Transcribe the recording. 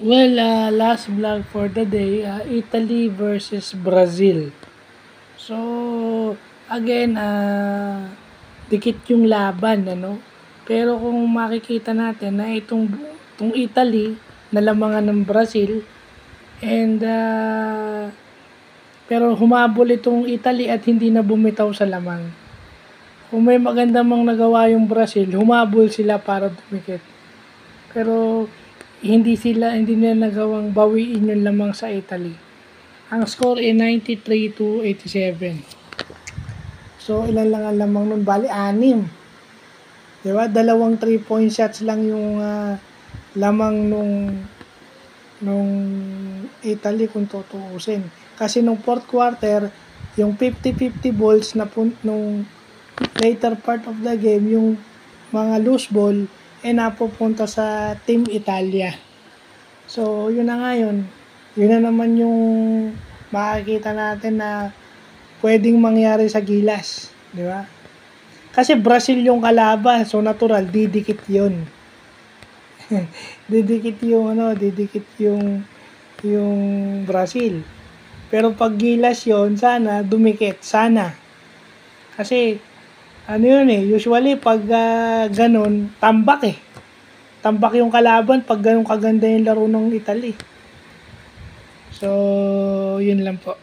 Well, last vlog for the day, Italy versus Brazil. So, again, dikit yung laban, ano? Pero kung makikita natin na itong Italy, nalamangan ng Brazil, and pero humabol itong Italy at hindi na bumitaw sa lamang. Kung may maganda mang nagawa yung Brazil, humabol sila para dumikit. Pero hindi nila nagawang bawiin yung lamang sa Italy. Ang score ay 93-87. So, ilan lang ang lamang nun? Bali, 6. Diba? Dalawang 3-point shots lang yung lamang nung Italy kung tutuusin. Kasi nung fourth quarter, yung 50-50 balls na nung later part of the game, yung mga loose ball, napupunta sa Team Italia. So, yun na nga yun. Yun na naman yung makikita natin na pwedeng mangyari sa Gilas. Di ba? Kasi Brazil yung kalaban, so natural, didikit yun. didikit yung Brazil. Pero pag Gilas yun, sana dumikit, sana. Kasi ano yun usually pag ganun, tambak tambak yung kalaban pag ganun kaganda yung laro ng Italy. So, yun lang po.